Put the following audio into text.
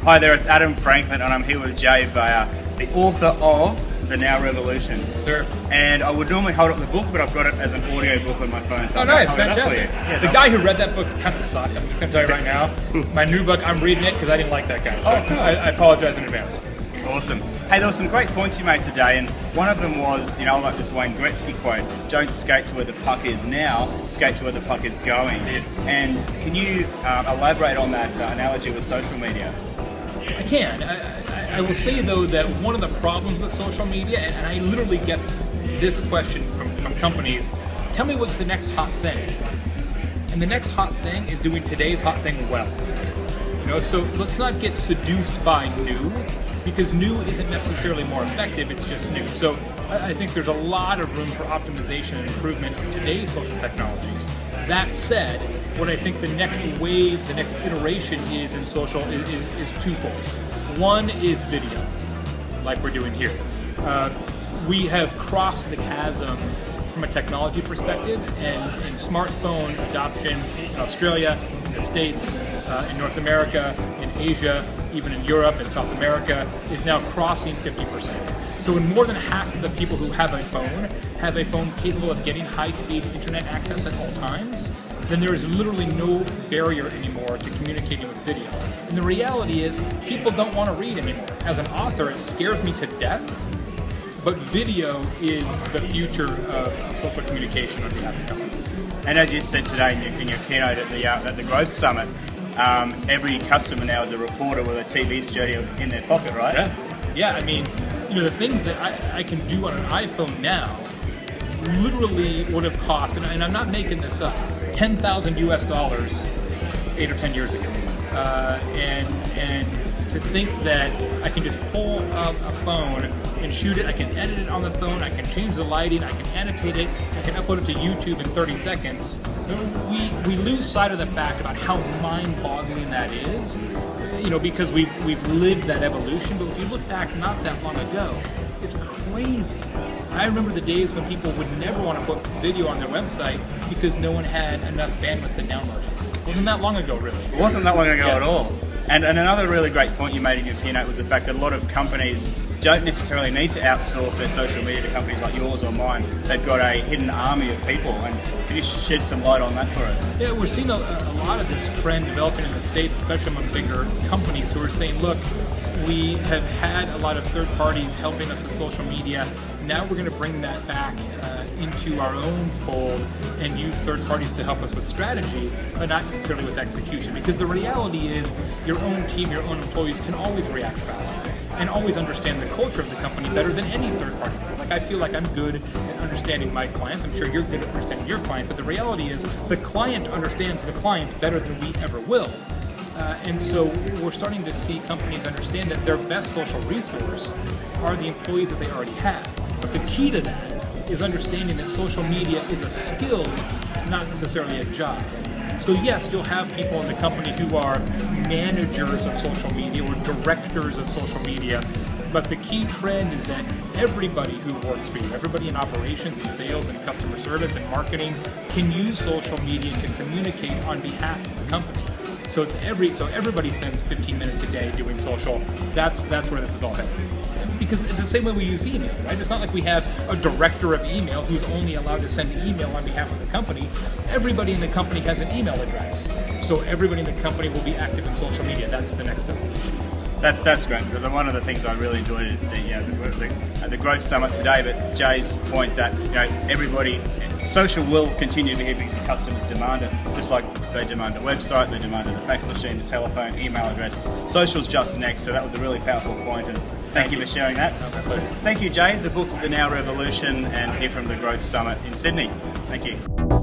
Hi there, it's Adam Franklin and I'm here with Jay Bayer, the author of The Now Revolution. Sir. And I would normally hold up the book, but I've got it as an audio book on my phone. So Nice, fantastic. Yes, the guy who read that book kind of sucked, I'm just going to tell you right now. My new book, I'm reading it because I didn't like that guy, so cool. I apologize in advance. Awesome. Hey, there were some great points you made today, and one of them was, I like this Wayne Gretzky quote, don't skate to where the puck is now, skate to where the puck is going. Yeah. And can you elaborate on that analogy with social media? I can. I will say, though, that one of the problems with social media, and I literally get this question from companies, tell me what's the next hot thing. And the next hot thing is doing today's hot thing well. So let's not get seduced by new, because new isn't necessarily more effective, it's just new. So I think there's a lot of room for optimization and improvement of today's social technologies. That said, what I think the next wave, the next iteration is in social is twofold. One is video, like we're doing here. We have crossed the chasm from a technology perspective, and smartphone adoption in Australia, in the States, in North America, in Asia, even in Europe and South America, is now crossing 50%. So when more than half of the people who have a phone capable of getting high-speed internet access at all times, then there is literally no barrier anymore to communicating with video. And the reality is, people don't want to read anymore. As an author, it scares me to death, but video is the future of social communication on behalf of companies. And as you said today in your keynote at the Growth Summit, every customer now is a reporter with a TV studio in their pocket, right? Yeah. I mean, the things that I can do on an iPhone now literally would have cost, and I'm not making this up, $10,000 US 8 or 10 years ago. And to think that I can just pull up a phone and shoot it, I can edit it on the phone, I can change the lighting, I can annotate it, I can upload it to YouTube in 30 seconds. We lose sight of the fact about how mind-boggling that is, because we've lived that evolution. But if you look back not that long ago, it's crazy. I remember the days when people would never want to put video on their website because no one had enough bandwidth to download it. Wasn't that long ago, really. It wasn't that long ago at all. And another really great point you made in your keynote was the fact that a lot of companies don't necessarily need to outsource their social media to companies like yours or mine. They've got a hidden army of people. And can you shed some light on that for us? Yeah, we're seeing a lot of this trend developing in the States, especially among bigger companies who are saying, look, we have had a lot of third parties helping us with social media. Now we're going to bring that back into our own fold and use third parties to help us with strategy, but not necessarily with execution. Because the reality is your own team, your own employees can always react faster and always understand the culture of the company better than any third party. Like, I feel like I'm good at understanding my clients. I'm sure you're good at understanding your clients, but the reality is the client understands the client better than we ever will. And so we're starting to see companies understand that their best social resource are the employees that they already have. But the key to that is understanding that social media is a skill, not necessarily a job. So yes, you'll have people in the company who are managers of social media or directors of social media, but the key trend is that everybody who works for you, everybody in operations and sales and customer service and marketing can use social media to communicate on behalf of the company. So everybody spends 15 minutes a day doing social. That's where this is all headed. Because it's the same way we use email, right? It's not like we have a director of email who's only allowed to send email on behalf of the company. Everybody in the company has an email address. So everybody in the company will be active in social media. That's the next evolution. That's great, because one of the things I really enjoyed at the Growth Summit today, but Jay's point that social will continue to be here because customers demand it, just like they demand a website, they demand a fax machine, a telephone, email address. Social's just next, so that was a really powerful point, and thank you for sharing that. Thank you, Jay. The book's The Now Revolution, and here from the Growth Summit in Sydney. Thank you.